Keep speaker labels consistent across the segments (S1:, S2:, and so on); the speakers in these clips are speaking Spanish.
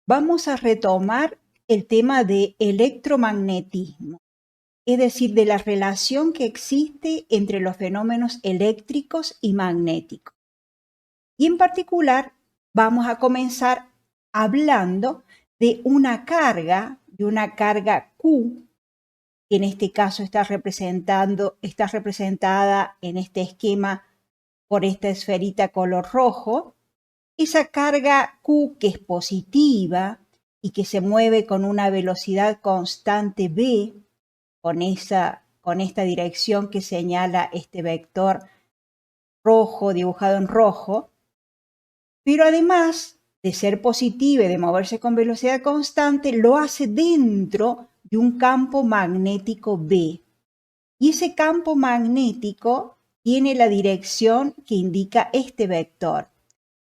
S1: vamos a retomar el tema de electromagnetismo, es decir, de la relación que existe entre los fenómenos eléctricos y magnéticos. Y en particular, vamos a comenzar hablando de una carga Q, que en este caso está representada en este esquema por esta esferita color rojo. Esa carga Q que es positiva y que se mueve con una velocidad constante v, con esta dirección que señala este vector rojo dibujado en rojo, pero además de ser positiva y de moverse con velocidad constante, lo hace dentro de un campo magnético B. Y ese campo magnético tiene la dirección que indica este vector.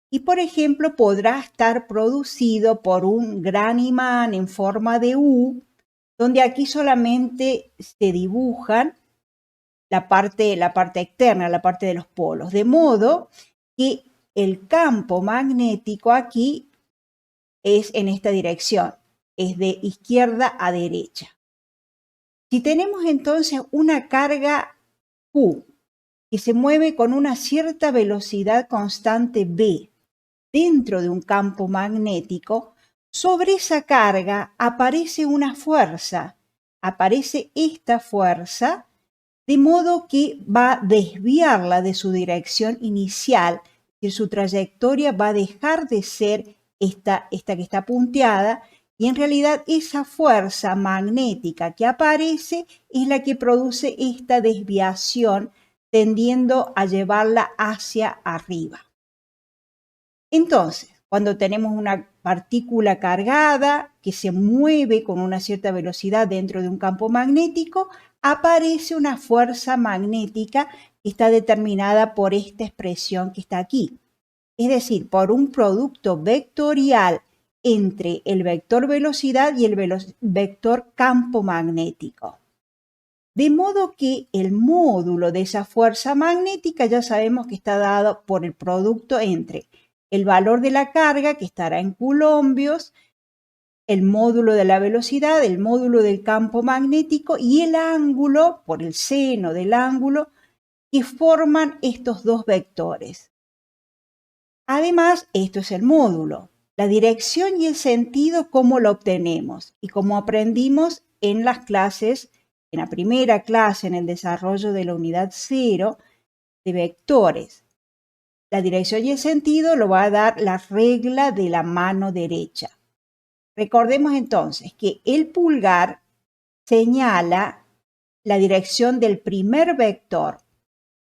S1: Y, por ejemplo, podrá estar producido por un gran imán en forma de U, donde aquí solamente se dibujan la parte externa, la parte de los polos, de modo que el campo magnético aquí es en esta dirección, es de izquierda a derecha. Si tenemos entonces una carga Q que se mueve con una cierta velocidad constante V dentro de un campo magnético, sobre esa carga aparece una fuerza, aparece esta fuerza, de modo que va a desviarla de su dirección inicial, y su trayectoria va a dejar de ser esta que está punteada, y en realidad esa fuerza magnética que aparece es la que produce esta desviación, tendiendo a llevarla hacia arriba. Entonces, cuando tenemos una partícula cargada que se mueve con una cierta velocidad dentro de un campo magnético, aparece una fuerza magnética que está determinada por esta expresión que está aquí. Es decir, por un producto vectorial entre el vector velocidad y el vector campo magnético. De modo que el módulo de esa fuerza magnética ya sabemos que está dado por el producto entre el valor de la carga, que estará en coulombios, el módulo de la velocidad, el módulo del campo magnético y el ángulo, por el seno del ángulo, que forman estos dos vectores. Además, esto es el módulo. La dirección y el sentido, ¿cómo lo obtenemos? Y como aprendimos en las clases, en la primera clase, en el desarrollo de la unidad 0 de vectores. La dirección y el sentido lo va a dar la regla de la mano derecha. Recordemos entonces que el pulgar señala la dirección del primer vector,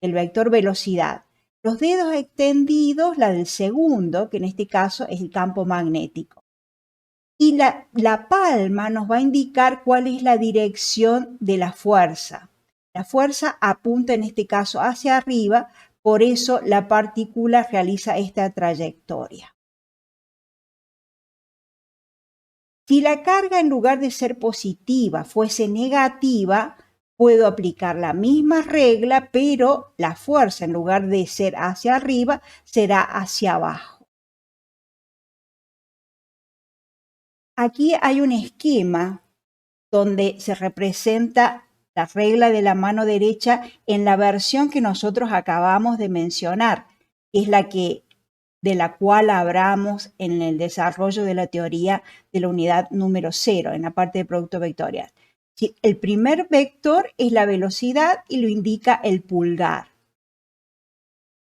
S1: el vector velocidad. Los dedos extendidos, la del segundo, que en este caso es el campo magnético. Y la palma nos va a indicar cuál es la dirección de la fuerza. La fuerza apunta en este caso hacia arriba, por eso la partícula realiza esta trayectoria. Si la carga en lugar de ser positiva fuese negativa, puedo aplicar la misma regla, pero la fuerza en lugar de ser hacia arriba será hacia abajo. Aquí hay un esquema donde se representa la regla de la mano derecha en la versión que nosotros acabamos de mencionar, que es de la cual hablamos en el desarrollo de la teoría de la unidad número 0, en la parte de producto vectorial. El primer vector es la velocidad y lo indica el pulgar.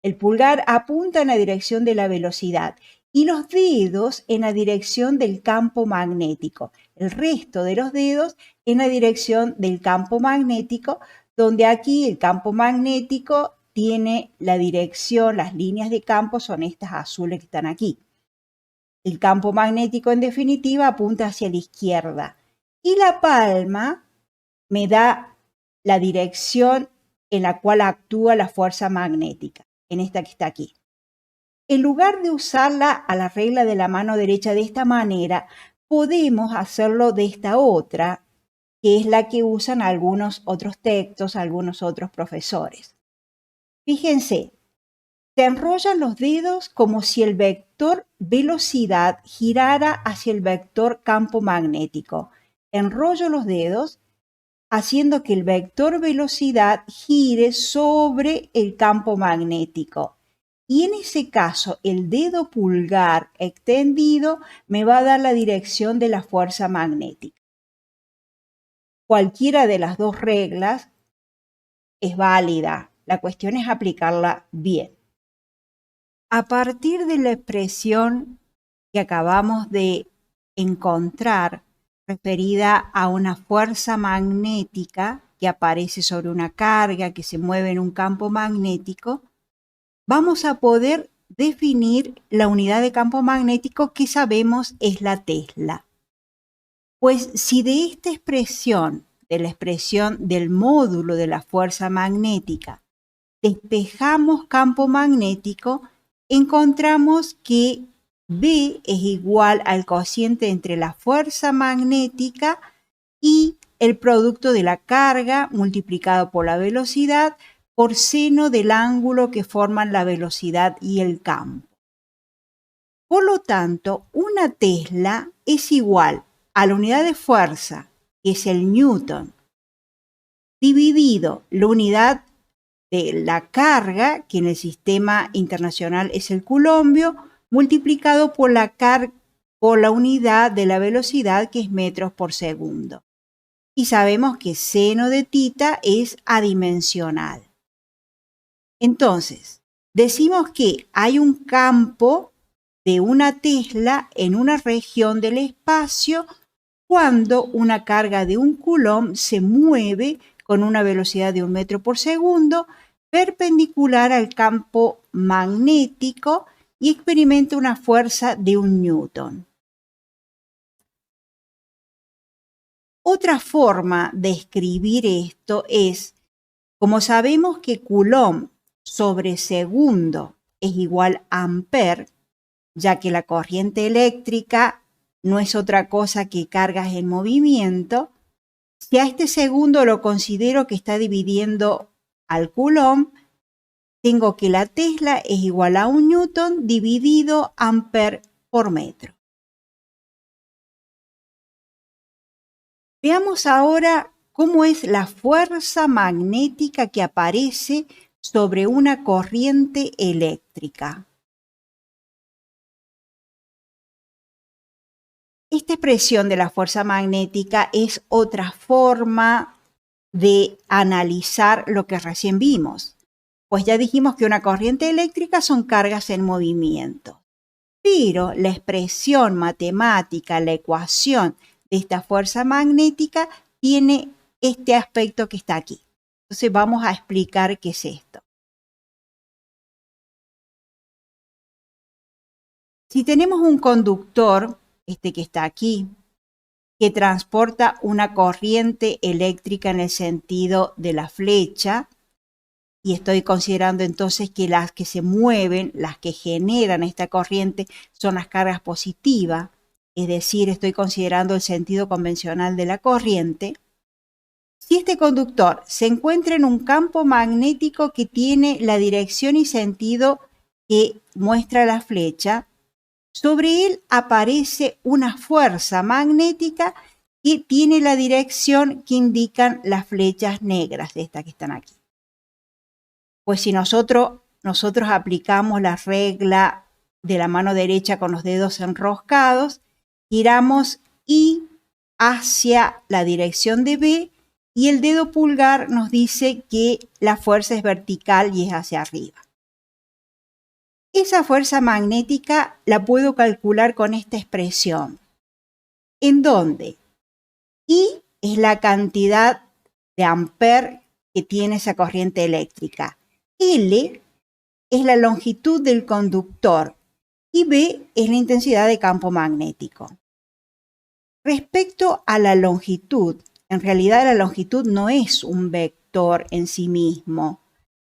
S1: El pulgar apunta en la dirección de la velocidad y los dedos en la dirección del campo magnético. El resto de los dedos en la dirección del campo magnético, donde aquí el campo magnético tiene la dirección, las líneas de campo son estas azules que están aquí. El campo magnético, en definitiva, apunta hacia la izquierda. Y la palma me da la dirección en la cual actúa la fuerza magnética, en esta que está aquí. En lugar de usarla a la regla de la mano derecha de esta manera, podemos hacerlo de esta otra, que es la que usan algunos otros textos, algunos otros profesores. Fíjense, Se enrollan los dedos como si el vector velocidad girara hacia el vector campo magnético. Enrollo los dedos haciendo que el vector velocidad gire sobre el campo magnético. Y en ese caso, el dedo pulgar extendido me va a dar la dirección de la fuerza magnética. Cualquiera de las dos reglas es válida. La cuestión es aplicarla bien. A partir de la expresión que acabamos de encontrar, referida a una fuerza magnética que aparece sobre una carga que se mueve en un campo magnético, vamos a poder definir la unidad de campo magnético que sabemos es la Tesla. Pues si de esta expresión, de la expresión del módulo de la fuerza magnética, despejamos campo magnético, encontramos que B es igual al cociente entre la fuerza magnética y el producto de la carga multiplicado por la velocidad por seno del ángulo que forman la velocidad y el campo. Por lo tanto, una Tesla es igual a la unidad de fuerza, que es el Newton, dividido la unidad de la carga, que en el sistema internacional es el coulombio, multiplicado por la unidad de la velocidad, que es metros por segundo. Y sabemos que seno de tita es adimensional. Entonces, decimos que hay un campo de una Tesla en una región del espacio cuando una carga de un coulomb se mueve con una velocidad de 1 metro por segundo perpendicular al campo magnético y experimenta una fuerza de 1 newton. Otra forma de escribir esto es, como sabemos que coulomb sobre segundo es igual a ampere, ya que la corriente eléctrica no es otra cosa que cargas en movimiento, si a este segundo lo considero que está dividiendo al coulomb, tengo que la Tesla es igual a 1 newton dividido ampere por metro. Veamos ahora cómo es la fuerza magnética que aparece sobre una corriente eléctrica. Esta expresión de la fuerza magnética es otra forma de analizar lo que recién vimos. Pues ya dijimos que una corriente eléctrica son cargas en movimiento. Pero la expresión matemática, la ecuación de esta fuerza magnética tiene este aspecto que está aquí. Entonces vamos a explicar qué es esto. Si tenemos un conductor, este que está aquí, que transporta una corriente eléctrica en el sentido de la flecha, y estoy considerando entonces que las que se mueven, las que generan esta corriente, son las cargas positivas, es decir, estoy considerando el sentido convencional de la corriente. Si este conductor se encuentra en un campo magnético que tiene la dirección y sentido que muestra la flecha, sobre él aparece una fuerza magnética que tiene la dirección que indican las flechas negras de estas que están aquí. Pues si nosotros aplicamos la regla de la mano derecha con los dedos enroscados, giramos I hacia la dirección de B y el dedo pulgar nos dice que la fuerza es vertical y es hacia arriba. Esa fuerza magnética la puedo calcular con esta expresión, en donde I es la cantidad de ampere que tiene esa corriente eléctrica, L es la longitud del conductor y B es la intensidad de campo magnético. Respecto a la longitud, en realidad la longitud no es un vector en sí mismo,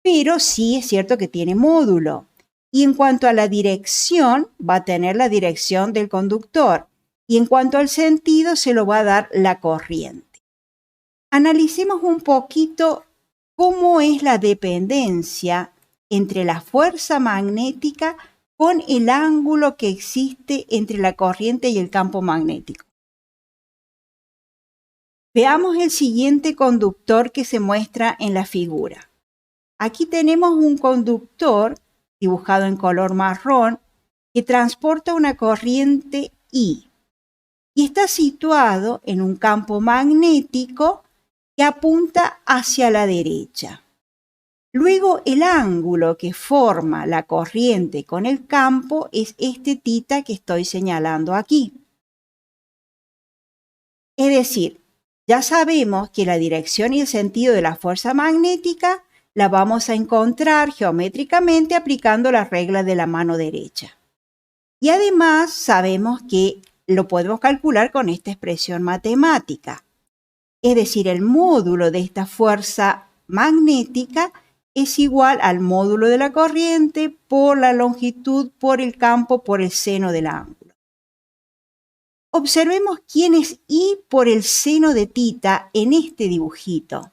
S1: pero sí es cierto que tiene módulo. Y en cuanto a la dirección, va a tener la dirección del conductor. Y en cuanto al sentido, se lo va a dar la corriente. Analicemos un poquito cómo es la dependencia entre la fuerza magnética con el ángulo que existe entre la corriente y el campo magnético. Veamos el siguiente conductor que se muestra en la figura. Aquí tenemos un conductor dibujado en color marrón que transporta una corriente I y está situado en un campo magnético que apunta hacia la derecha. Luego el ángulo que forma la corriente con el campo es este θ que estoy señalando aquí. Es decir, ya sabemos que la dirección y el sentido de la fuerza magnética la vamos a encontrar geométricamente aplicando las reglas de la mano derecha. Y además sabemos que lo podemos calcular con esta expresión matemática. Es decir, el módulo de esta fuerza magnética es igual al módulo de la corriente por la longitud, por el campo, por el seno del ángulo. Observemos quién es I por el seno de θ en este dibujito.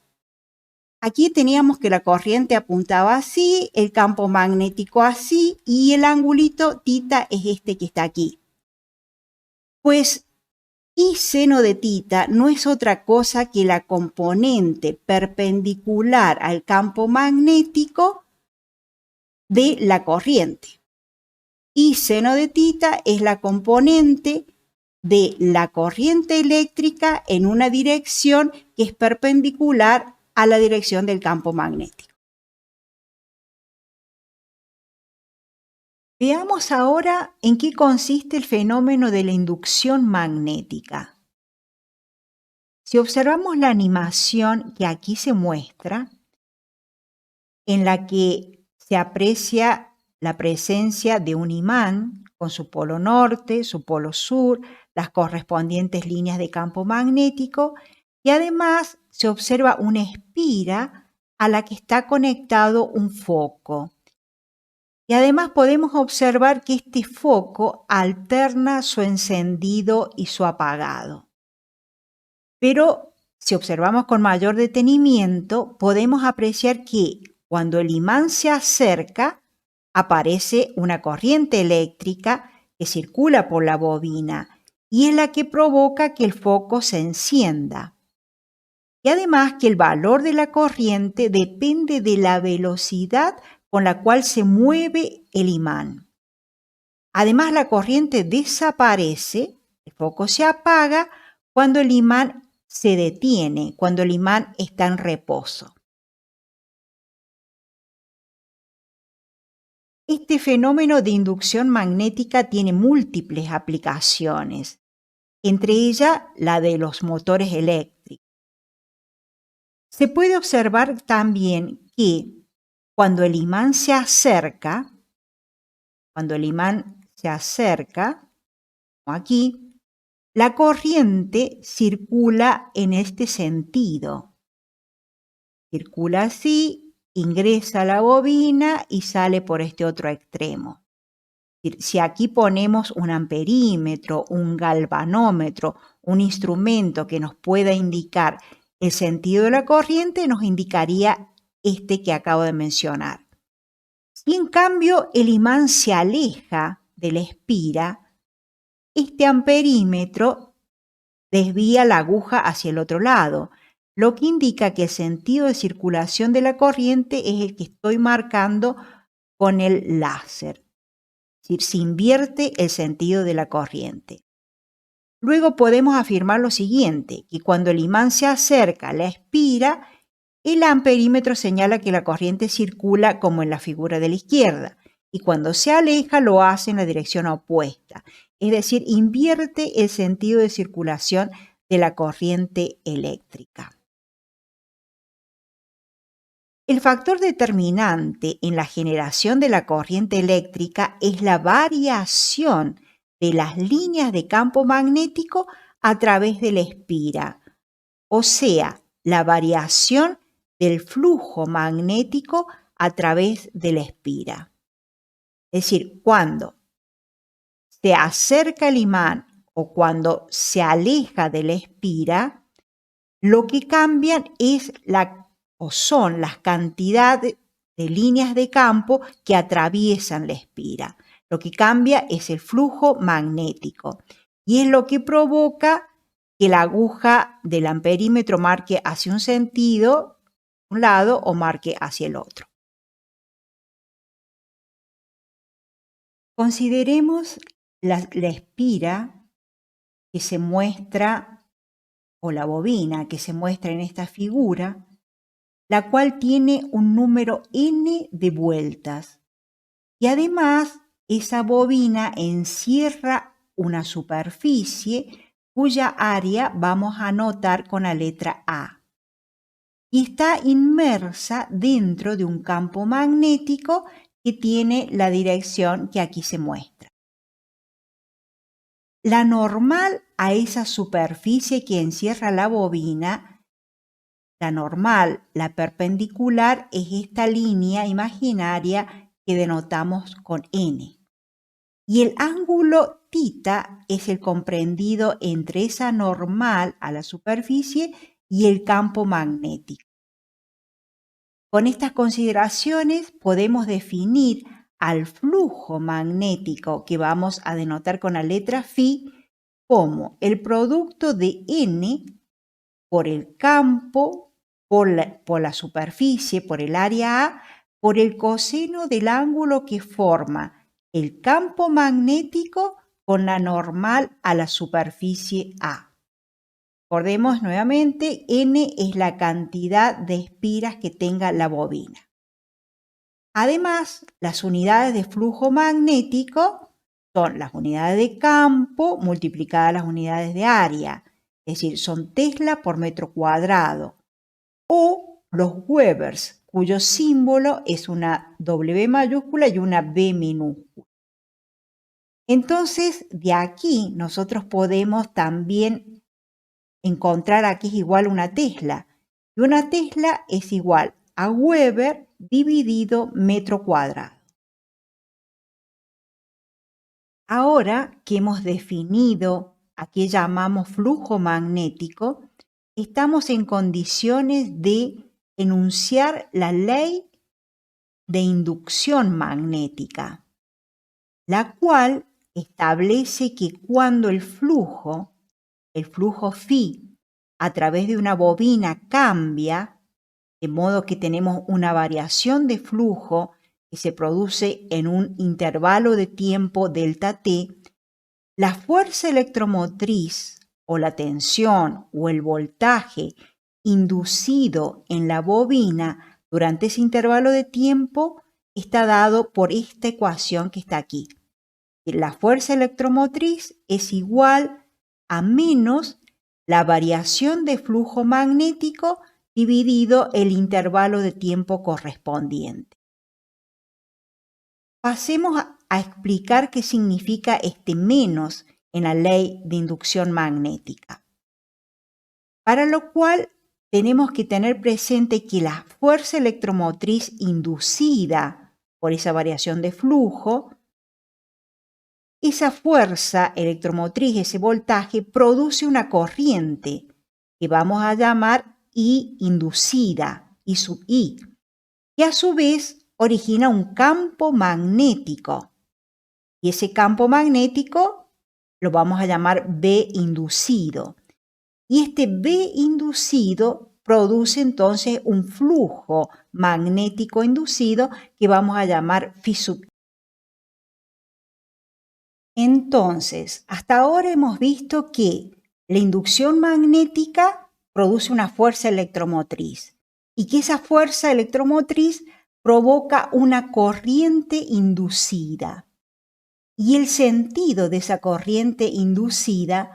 S1: Aquí teníamos que la corriente apuntaba así, el campo magnético así y el angulito θ es este que está aquí. Pues I seno de θ no es otra cosa que la componente perpendicular al campo magnético de la corriente. I seno de θ es la componente de la corriente eléctrica en una dirección que es perpendicular a la dirección del campo magnético. Veamos ahora en qué consiste el fenómeno de la inducción magnética. Si observamos la animación que aquí se muestra, en la que se aprecia la presencia de un imán con su polo norte, su polo sur, las correspondientes líneas de campo magnético y además se observa una espira a la que está conectado un foco. Y además podemos observar que este foco alterna su encendido y su apagado. Pero si observamos con mayor detenimiento, podemos apreciar que cuando el imán se acerca, aparece una corriente eléctrica que circula por la bobina y es la que provoca que el foco se encienda. Y además que el valor de la corriente depende de la velocidad con la cual se mueve el imán. Además, la corriente desaparece, el foco se apaga cuando el imán se detiene, cuando el imán está en reposo. Este fenómeno de inducción magnética tiene múltiples aplicaciones, entre ellas la de los motores eléctricos. Se puede observar también que cuando el imán se acerca, como aquí, la corriente circula en este sentido. Circula así, ingresa a la bobina y sale por este otro extremo. Si aquí ponemos un amperímetro, un galvanómetro, un instrumento que nos pueda indicar el sentido de la corriente, nos indicaría este que acabo de mencionar. Si en cambio el imán se aleja de la espira, este amperímetro desvía la aguja hacia el otro lado, lo que indica que el sentido de circulación de la corriente es el que estoy marcando con el láser. Es decir, se invierte el sentido de la corriente. Luego podemos afirmar lo siguiente, que cuando el imán se acerca a la espira, el amperímetro señala que la corriente circula como en la figura de la izquierda, y cuando se aleja lo hace en la dirección opuesta, es decir, invierte el sentido de circulación de la corriente eléctrica. El factor determinante en la generación de la corriente eléctrica es la variación de las líneas de campo magnético a través de la espira, o sea, la variación del flujo magnético a través de la espira. Es decir, cuando se acerca el imán o cuando se aleja de la espira, lo que cambian es son las cantidades de líneas de campo que atraviesan la espira. Lo que cambia es el flujo magnético y es lo que provoca que la aguja del amperímetro marque hacia un sentido, un lado, o marque hacia el otro. Consideremos la espira que se muestra, o la bobina que se muestra en esta figura, la cual tiene un número n de vueltas. Y además, esa bobina encierra una superficie cuya área vamos a anotar con la letra A. Y está inmersa dentro de un campo magnético que tiene la dirección que aquí se muestra. La normal a esa superficie que encierra la bobina, la normal, la perpendicular, es esta línea imaginaria que denotamos con n. Y el ángulo θ es el comprendido entre esa normal a la superficie y el campo magnético. Con estas consideraciones podemos definir al flujo magnético que vamos a denotar con la letra φ como el producto de n por el campo, por la superficie, por el área A, por el coseno del ángulo que forma el campo magnético con la normal a la superficie A. Recordemos nuevamente, n es la cantidad de espiras que tenga la bobina. Además, las unidades de flujo magnético son las unidades de campo multiplicadas las unidades de área, es decir, son Tesla por metro cuadrado, o los Webers, cuyo símbolo es una W mayúscula y una B minúscula. Entonces, de aquí nosotros podemos también encontrar aquí es igual a una Tesla. Y una Tesla es igual a Weber dividido metro cuadrado. Ahora que hemos definido a qué llamamos flujo magnético, estamos en condiciones de enunciar la ley de inducción magnética, la cual establece que cuando el flujo φ, a través de una bobina cambia, de modo que tenemos una variación de flujo que se produce en un intervalo de tiempo delta t, la fuerza electromotriz o la tensión o el voltaje inducido en la bobina durante ese intervalo de tiempo está dado por esta ecuación que está aquí. La fuerza electromotriz es igual a menos la variación de flujo magnético dividido el intervalo de tiempo correspondiente. Pasemos a explicar qué significa este menos en la ley de inducción magnética. Para lo cual tenemos que tener presente que la fuerza electromotriz inducida por esa variación de flujo, esa fuerza electromotriz, ese voltaje, produce una corriente que vamos a llamar I inducida, I sub I, que a su vez origina un campo magnético. Y ese campo magnético lo vamos a llamar B inducido. Y este B inducido produce entonces un flujo magnético inducido que vamos a llamar φ sub I. Entonces, hasta ahora hemos visto que la inducción magnética produce una fuerza electromotriz y que esa fuerza electromotriz provoca una corriente inducida. Y el sentido de esa corriente inducida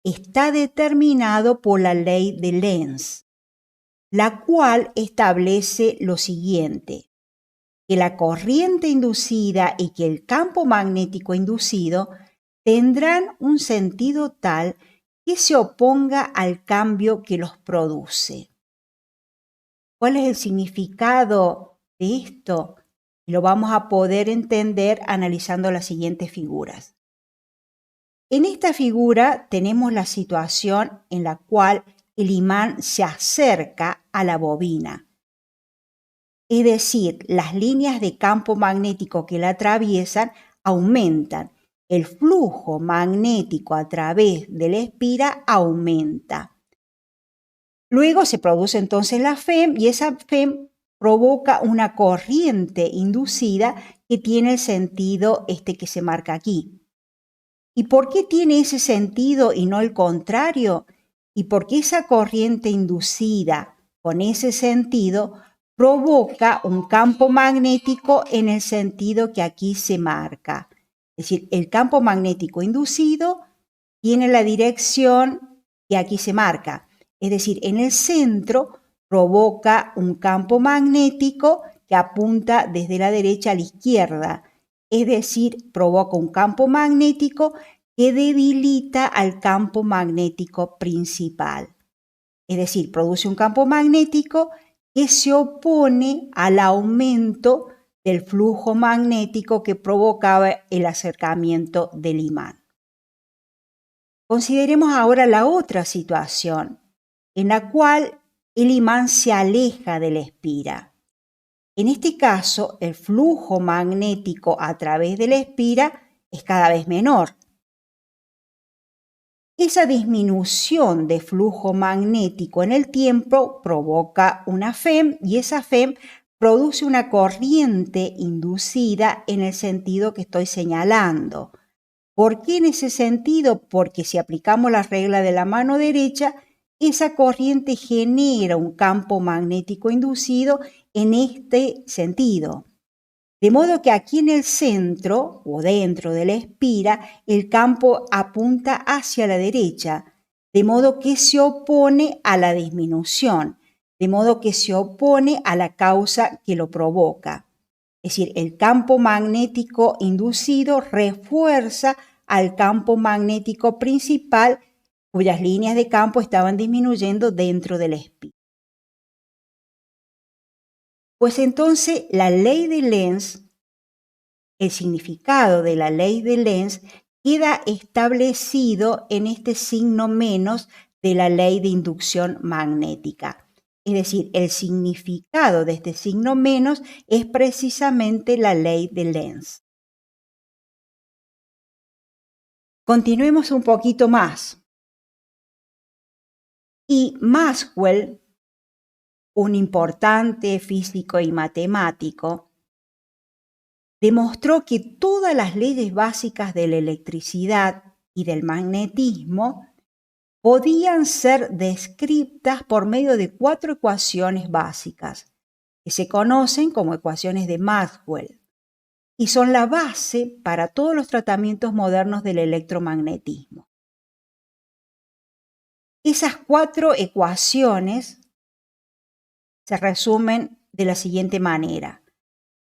S1: está determinado por la ley de Lenz, la cual establece lo siguiente: que la corriente inducida y que el campo magnético inducido tendrán un sentido tal que se oponga al cambio que los produce. ¿Cuál es el significado de esto? Lo vamos a poder entender analizando las siguientes figuras. En esta figura tenemos la situación en la cual el imán se acerca a la bobina. Es decir, las líneas de campo magnético que la atraviesan aumentan. El flujo magnético a través de la espira aumenta. Luego se produce entonces la FEM y esa FEM provoca una corriente inducida que tiene el sentido que se marca aquí. ¿Y por qué tiene ese sentido y no el contrario? Y porque esa corriente inducida con ese sentido provoca un campo magnético en el sentido que aquí se marca. Es decir, el campo magnético inducido tiene la dirección que aquí se marca. Es decir, en el centro provoca un campo magnético que apunta desde la derecha a la izquierda. Es decir, provoca un campo magnético que debilita al campo magnético principal. Es decir, produce un campo magnético que se opone al aumento del flujo magnético que provocaba el acercamiento del imán. Consideremos ahora la otra situación, en la cual el imán se aleja de la espira. En este caso, el flujo magnético a través de la espira es cada vez menor. Esa disminución de flujo magnético en el tiempo provoca una FEM y esa FEM produce una corriente inducida en el sentido que estoy señalando. ¿Por qué en ese sentido? Porque si aplicamos la regla de la mano derecha, esa corriente genera un campo magnético inducido en este sentido. De modo que aquí en el centro o dentro de la espira, el campo apunta hacia la derecha, de modo que se opone a la disminución, de modo que se opone a la causa que lo provoca. Es decir, el campo magnético inducido refuerza al campo magnético principal, cuyas líneas de campo estaban disminuyendo dentro de la espira. Pues entonces la ley de Lenz, el significado de la ley de Lenz queda establecido en este signo menos de la ley de inducción magnética. Es decir, el significado de este signo menos es precisamente la ley de Lenz. Continuemos un poquito más. Y Maxwell, un importante físico y matemático, demostró que todas las leyes básicas de la electricidad y del magnetismo podían ser descritas por medio de 4 ecuaciones básicas, que se conocen como ecuaciones de Maxwell, y son la base para todos los tratamientos modernos del electromagnetismo. Esas 4 ecuaciones se resumen de la siguiente manera.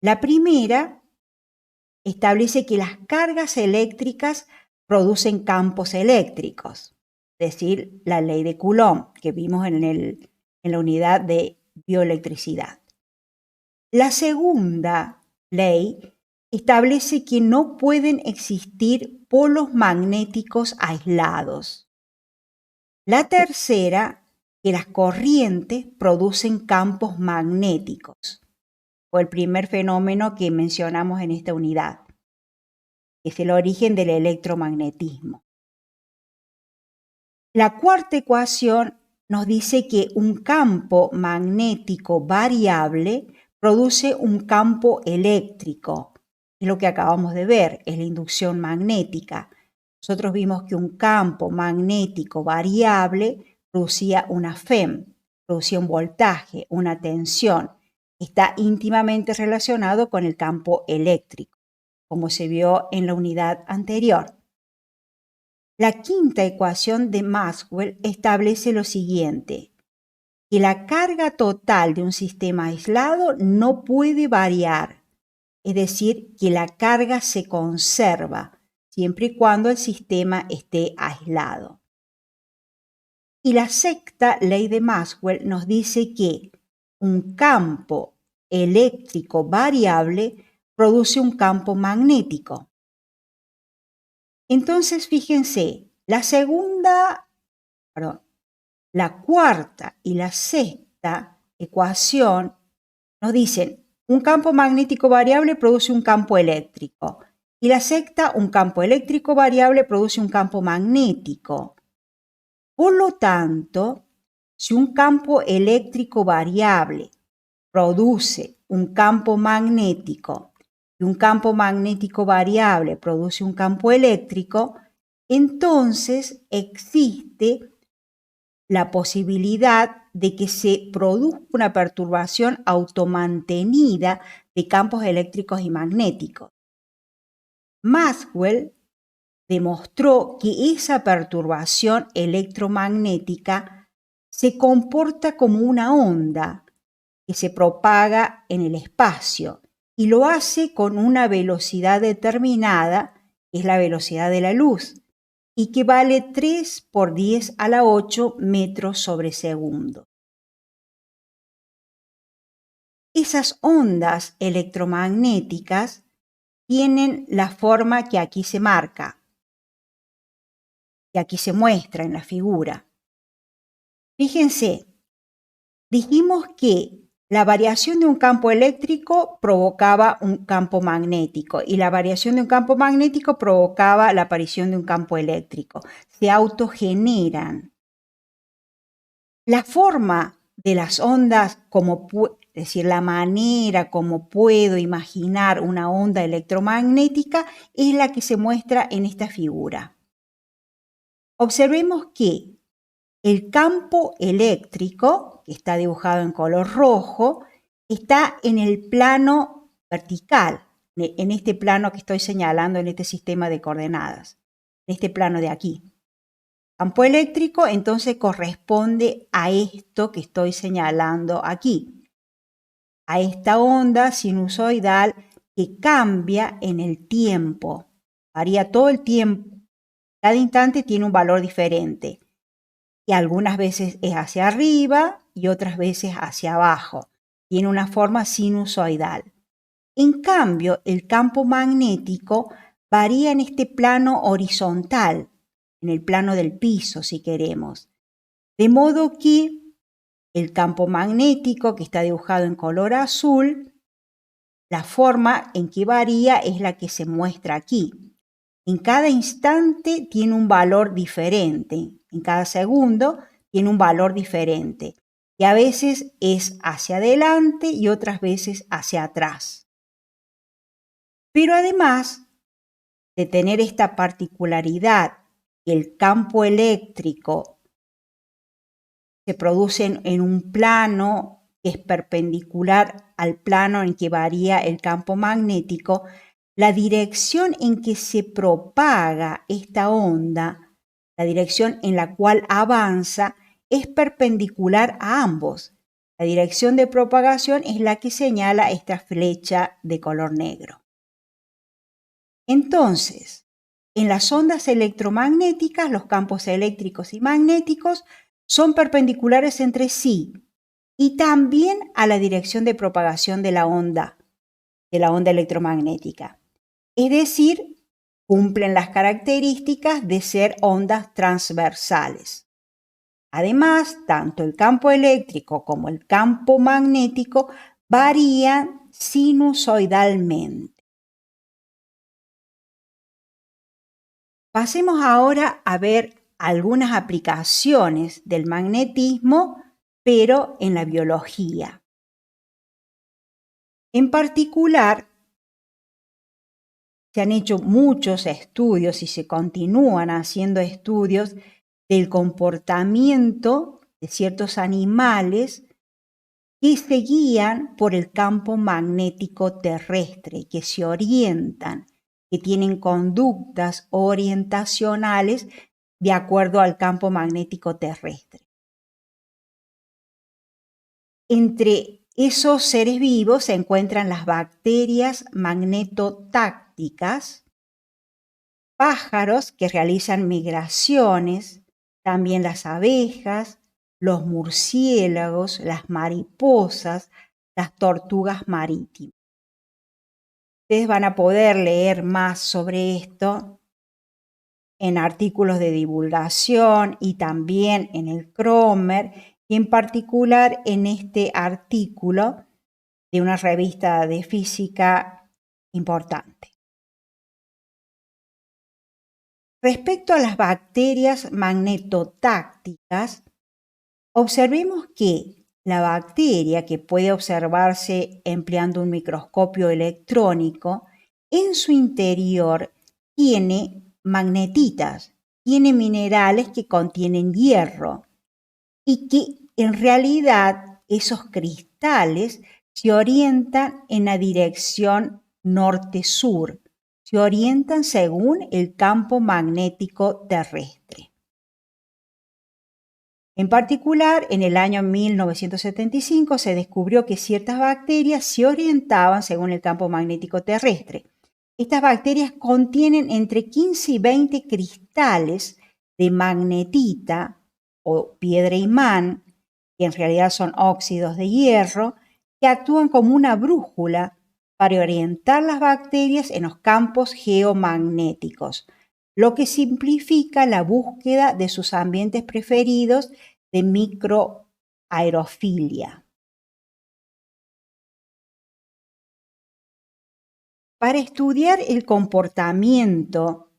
S1: La primera establece que las cargas eléctricas producen campos eléctricos, es decir, la ley de Coulomb que vimos en la unidad de bioelectricidad. La segunda ley establece que no pueden existir polos magnéticos aislados. La tercera, que las corrientes producen campos magnéticos. Fue el primer fenómeno que mencionamos en esta unidad, que es el origen del electromagnetismo. La cuarta ecuación nos dice que un campo magnético variable produce un campo eléctrico. Es lo que acabamos de ver, es la inducción magnética. Nosotros vimos que un campo magnético variable producía una FEM, producía un voltaje, una tensión. Está íntimamente relacionado con el campo eléctrico, como se vio en la unidad anterior. La quinta ecuación de Maxwell establece lo siguiente, que la carga total de un sistema aislado no puede variar, es decir, que la carga se conserva siempre y cuando el sistema esté aislado. Y la sexta ley de Maxwell nos dice que un campo eléctrico variable produce un campo magnético. Entonces, fíjense, la cuarta y la sexta ecuación Nos dicen, un campo magnético variable produce un campo eléctrico. Y la sexta, un campo eléctrico variable produce un campo magnético. Por lo tanto, si un campo eléctrico variable produce un campo magnético y un campo magnético variable produce un campo eléctrico, entonces existe la posibilidad de que se produzca una perturbación automantenida de campos eléctricos y magnéticos. Maxwell demostró que esa perturbación electromagnética se comporta como una onda que se propaga en el espacio y lo hace con una velocidad determinada, que es la velocidad de la luz, y que vale 3 por 10 a la 8 metros sobre segundo. Esas ondas electromagnéticas tienen la forma que aquí se marca, que aquí se muestra en la figura. Fíjense, dijimos que la variación de un campo eléctrico provocaba un campo magnético y la variación de un campo magnético provocaba la aparición de un campo eléctrico. Se autogeneran. La forma de las ondas, es decir, la manera como puedo imaginar una onda electromagnética es la que se muestra en esta figura. Observemos que el campo eléctrico, que está dibujado en color rojo, está en el plano vertical, en este plano que estoy señalando en este sistema de coordenadas, en este plano de aquí. Campo eléctrico entonces corresponde a esto que estoy señalando aquí, a esta onda sinusoidal que cambia en el tiempo, varía todo el tiempo, cada instante tiene un valor diferente. Y algunas veces es hacia arriba y otras veces hacia abajo. Tiene una forma sinusoidal. En cambio, el campo magnético varía en este plano horizontal, en el plano del piso, si queremos. De modo que el campo magnético, que está dibujado en color azul, la forma en que varía es la que se muestra aquí. En cada instante tiene un valor diferente, en cada segundo tiene un valor diferente, y a veces es hacia adelante y otras veces hacia atrás. Pero además de tener esta particularidad, que el campo eléctrico se produce en un plano que es perpendicular al plano en que varía el campo magnético, la dirección en que se propaga esta onda, la dirección en la cual avanza, es perpendicular a ambos. La dirección de propagación es la que señala esta flecha de color negro. Entonces, en las ondas electromagnéticas, los campos eléctricos y magnéticos son perpendiculares entre sí y también a la dirección de propagación de la onda electromagnética. Es decir, cumplen las características de ser ondas transversales. Además, tanto el campo eléctrico como el campo magnético varían sinusoidalmente. Pasemos ahora a ver algunas aplicaciones del magnetismo, pero en la biología. En particular, se han hecho muchos estudios y se continúan haciendo estudios del comportamiento de ciertos animales que se guían por el campo magnético terrestre, que se orientan, que tienen conductas orientacionales de acuerdo al campo magnético terrestre. Entre esos seres vivos se encuentran las bacterias magnetotácticas, pájaros que realizan migraciones, también las abejas, los murciélagos, las mariposas, las tortugas marítimas. Ustedes van a poder leer más sobre esto en artículos de divulgación y también en el Cromer, y en particular en este artículo de una revista de física importante. Respecto a las bacterias magnetotácticas, observemos que la bacteria, que puede observarse empleando un microscopio electrónico, en su interior tiene magnetitas, tiene minerales que contienen hierro y que en realidad esos cristales se orientan en la dirección norte-sur, se orientan según el campo magnético terrestre. En particular, en el año 1975 se descubrió que ciertas bacterias se orientaban según el campo magnético terrestre. Estas bacterias contienen entre 15 y 20 cristales de magnetita o piedra imán, que en realidad son óxidos de hierro, que actúan como una brújula para orientar las bacterias en los campos geomagnéticos, lo que simplifica la búsqueda de sus ambientes preferidos de microaerofilia. Para estudiar el comportamiento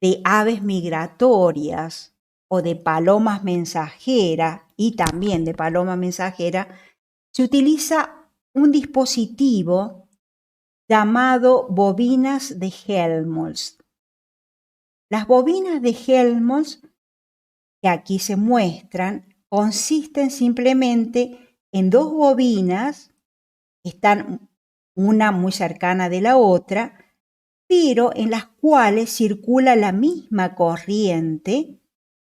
S1: de aves migratorias o de palomas mensajeras y también de paloma mensajera, se utiliza un dispositivo llamado bobinas de Helmholtz. Las bobinas de Helmholtz, que aquí se muestran, consisten simplemente en dos bobinas que están una muy cercana de la otra, pero en las cuales circula la misma corriente,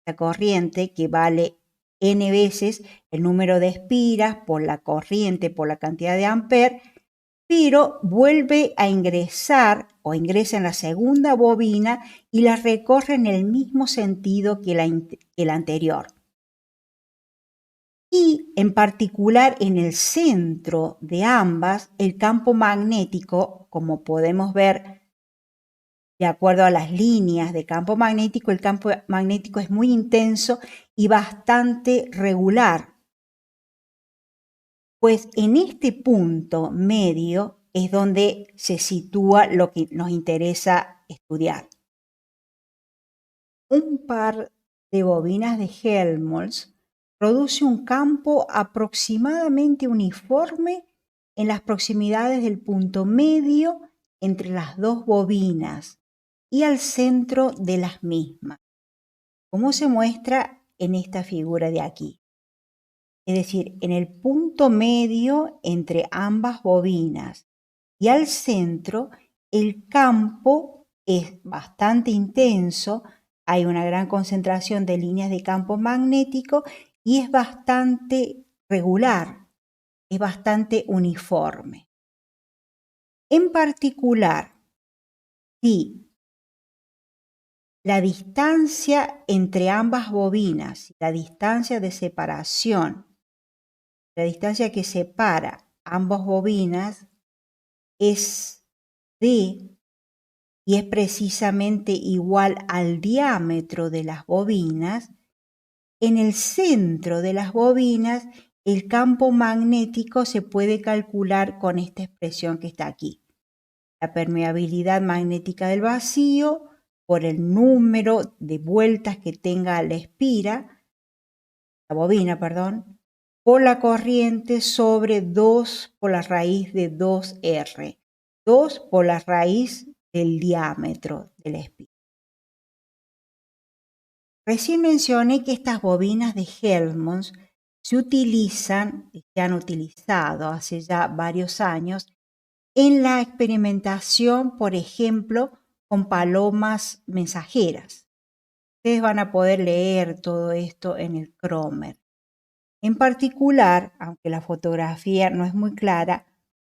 S1: la corriente que vale n veces el número de espiras por la corriente, por la cantidad de amperes, pero vuelve a ingresar o ingresa en la segunda bobina y la recorre en el mismo sentido que la anterior. Y en particular en el centro de ambas, el campo magnético, como podemos ver de acuerdo a las líneas de campo magnético, el campo magnético es muy intenso y bastante regular. Pues en este punto medio es donde se sitúa lo que nos interesa estudiar. Un par de bobinas de Helmholtz produce un campo aproximadamente uniforme en las proximidades del punto medio entre las dos bobinas y al centro de las mismas, como se muestra en esta figura de aquí. Es decir, en el punto medio entre ambas bobinas y al centro, el campo es bastante intenso, hay una gran concentración de líneas de campo magnético y es bastante regular, es bastante uniforme. En particular, si la distancia entre ambas bobinas, la distancia de separación, la distancia que separa ambas bobinas es D y es precisamente igual al diámetro de las bobinas, en el centro de las bobinas el campo magnético se puede calcular con esta expresión que está aquí. La permeabilidad magnética del vacío por el número de vueltas que tenga la bobina, por la corriente sobre 2 por la raíz de 2R, 2 por la raíz del diámetro de la espira. Recién mencioné que estas bobinas de Helmholtz se utilizan, y se han utilizado hace ya varios años, en la experimentación, por ejemplo, con palomas mensajeras. Ustedes van a poder leer todo esto en el Cromer. En particular, aunque la fotografía no es muy clara,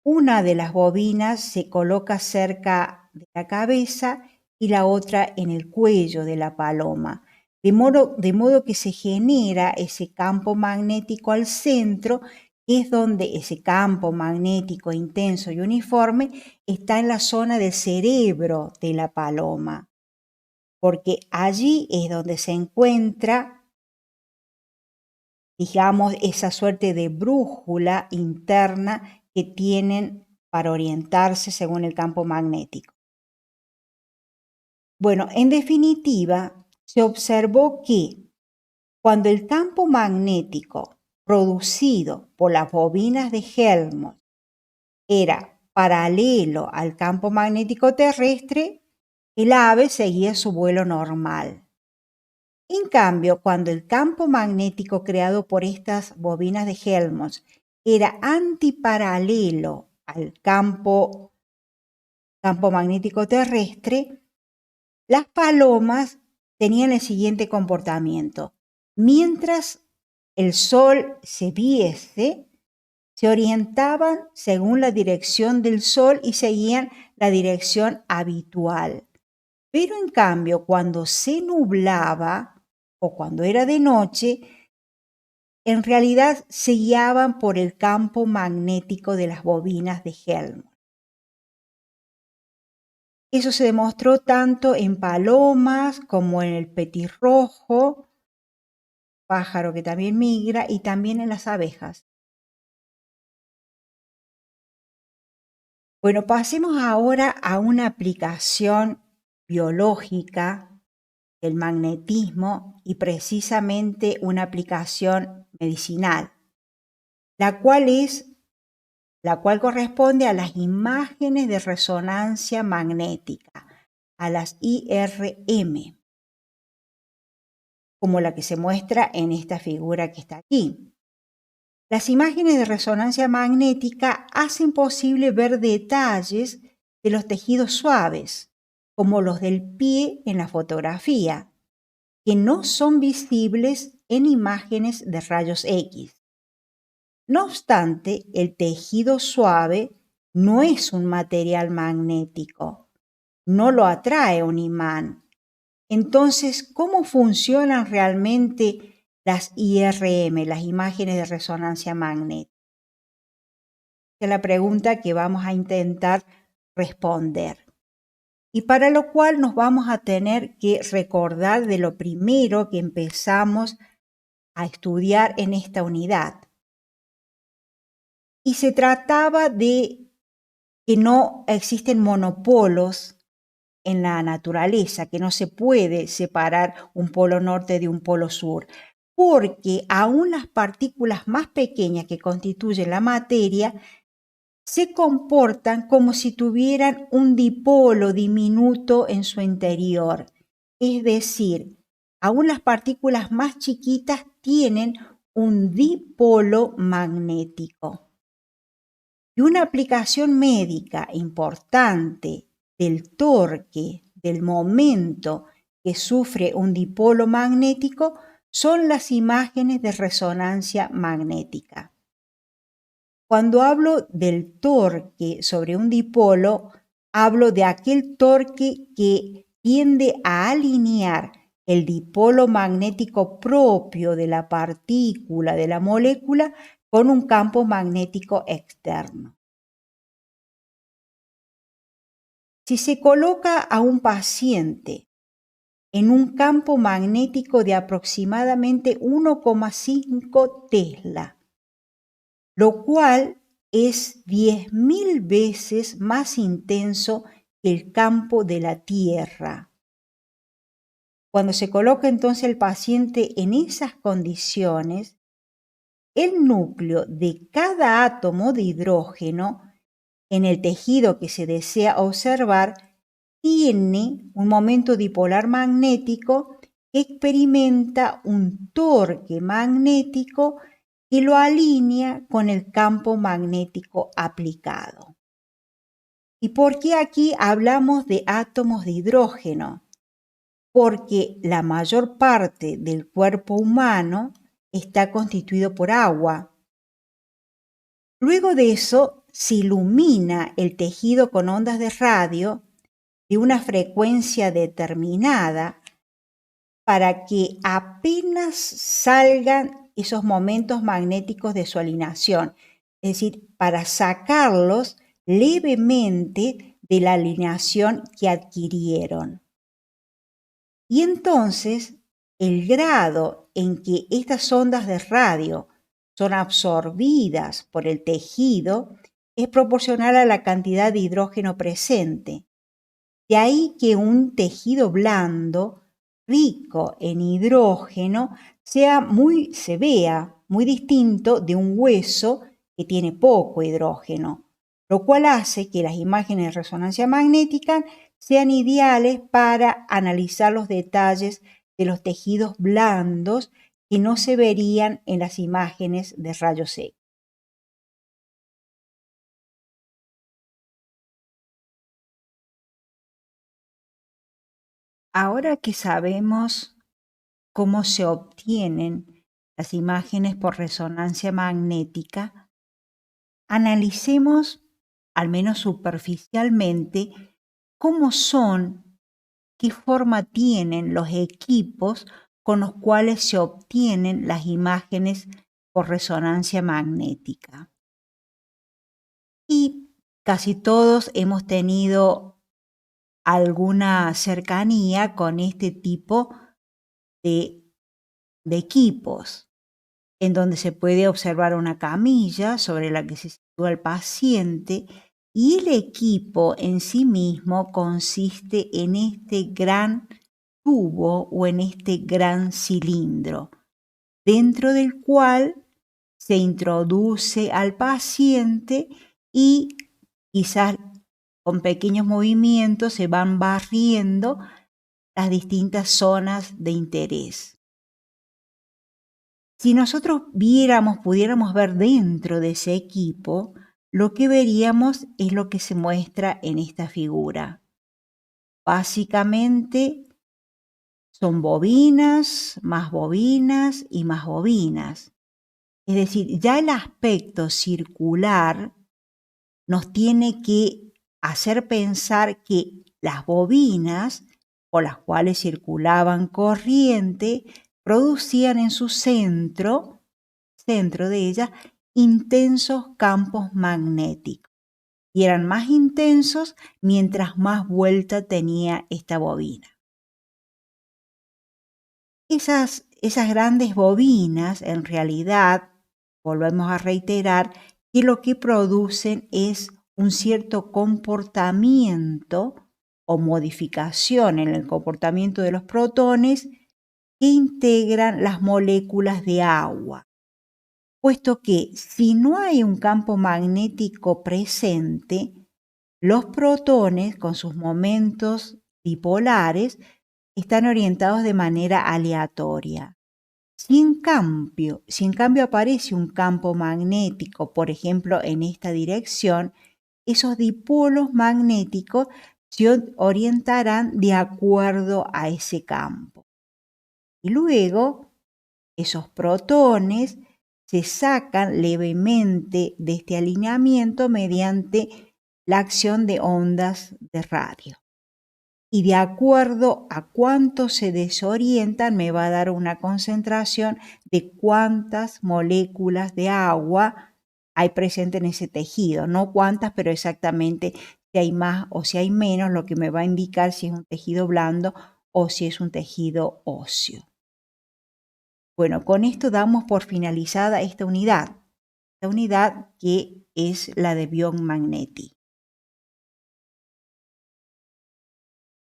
S1: una de las bobinas se coloca cerca de la cabeza y la otra en el cuello de la paloma, de modo que se genera ese campo magnético al centro, que es donde ese campo magnético intenso y uniforme está en la zona del cerebro de la paloma, porque allí es donde se encuentra, digamos, esa suerte de brújula interna que tienen para orientarse según el campo magnético. Bueno, en definitiva, se observó que cuando el campo magnético producido por las bobinas de Helmholtz era paralelo al campo magnético terrestre, el ave seguía su vuelo normal. En cambio, cuando el campo magnético creado por estas bobinas de Helmholtz era antiparalelo al campo magnético terrestre, las palomas tenían el siguiente comportamiento. Mientras el sol se viese, se orientaban según la dirección del sol y seguían la dirección habitual. Pero en cambio, cuando se nublaba o cuando era de noche, en realidad se guiaban por el campo magnético de las bobinas de Helmholtz. Eso se demostró tanto en palomas como en el petirrojo, pájaro que también migra, y también en las abejas. Bueno, pasemos ahora a una aplicación biológica del magnetismo y precisamente una aplicación medicinal, la cual corresponde a las imágenes de resonancia magnética, a las IRM, como la que se muestra en esta figura que está aquí. Las imágenes de resonancia magnética hacen posible ver detalles de los tejidos suaves, como los del pie en la fotografía, que no son visibles en imágenes de rayos X. No obstante, el tejido suave no es un material magnético, no lo atrae un imán. Entonces, ¿cómo funcionan realmente las IRM, las imágenes de resonancia magnética? Es la pregunta que vamos a intentar responder. Y para lo cual nos vamos a tener que recordar de lo primero que empezamos a estudiar en esta unidad. Y se trataba de que no existen monopolos en la naturaleza, que no se puede separar un polo norte de un polo sur, porque aún las partículas más pequeñas que constituyen la materia se comportan como si tuvieran un dipolo diminuto en su interior. Es decir, aún las partículas más chiquitas tienen un dipolo magnético. Y una aplicación médica importante del torque, del momento que sufre un dipolo magnético, son las imágenes de resonancia magnética. Cuando hablo del torque sobre un dipolo, hablo de aquel torque que tiende a alinear el dipolo magnético propio de la partícula, de la molécula, con un campo magnético externo. Si se coloca a un paciente en un campo magnético de aproximadamente 1,5 Tesla, lo cual es 10.000 veces más intenso que el campo de la Tierra. Cuando se coloca entonces el paciente en esas condiciones, el núcleo de cada átomo de hidrógeno en el tejido que se desea observar tiene un momento dipolar magnético que experimenta un torque magnético que lo alinea con el campo magnético aplicado. ¿Y por qué aquí hablamos de átomos de hidrógeno? Porque la mayor parte del cuerpo humano está constituido por agua. Luego de eso, se ilumina el tejido con ondas de radio de una frecuencia determinada para que apenas salgan esos momentos magnéticos de su alineación, es decir, para sacarlos levemente de la alineación que adquirieron. Y entonces, el grado en que estas ondas de radio son absorbidas por el tejido es proporcional a la cantidad de hidrógeno presente. De ahí que un tejido blando rico en hidrógeno se vea muy distinto de un hueso que tiene poco hidrógeno, lo cual hace que las imágenes de resonancia magnética sean ideales para analizar los detalles de los tejidos blandos que no se verían en las imágenes de rayos X. Ahora que sabemos cómo se obtienen las imágenes por resonancia magnética, analicemos, al menos superficialmente, cómo son, qué forma tienen los equipos con los cuales se obtienen las imágenes por resonancia magnética. Y casi todos hemos tenido alguna cercanía con este tipo de equipos, en donde se puede observar una camilla sobre la que se sitúa el paciente y el equipo en sí mismo consiste en este gran tubo o en este gran cilindro, dentro del cual se introduce al paciente y quizás con pequeños movimientos se van barriendo las distintas zonas de interés. Si nosotros pudiéramos ver dentro de ese equipo, lo que veríamos es lo que se muestra en esta figura. Básicamente son bobinas y más bobinas. Es decir, ya el aspecto circular nos tiene que hacer pensar que las bobinas por las cuales circulaban corriente producían en su centro de ellas, intensos campos magnéticos. Y eran más intensos mientras más vuelta tenía esta bobina. Esas grandes bobinas, en realidad, volvemos a reiterar, que lo que producen es un cierto comportamiento o modificación en el comportamiento de los protones que integran las moléculas de agua, puesto que si no hay un campo magnético presente, los protones con sus momentos dipolares están orientados de manera aleatoria. Si en cambio aparece un campo magnético, por ejemplo, en esta dirección, esos dipolos magnéticos se orientarán de acuerdo a ese campo. Y luego, esos protones se sacan levemente de este alineamiento mediante la acción de ondas de radio. Y de acuerdo a cuánto se desorientan, me va a dar una concentración de cuántas moléculas de agua hay presente en ese tejido. No cuántas, pero exactamente si hay más o si hay menos, lo que me va a indicar si es un tejido blando o si es un tejido óseo. Bueno, con esto damos por finalizada esta unidad que es la de Bion Magneti.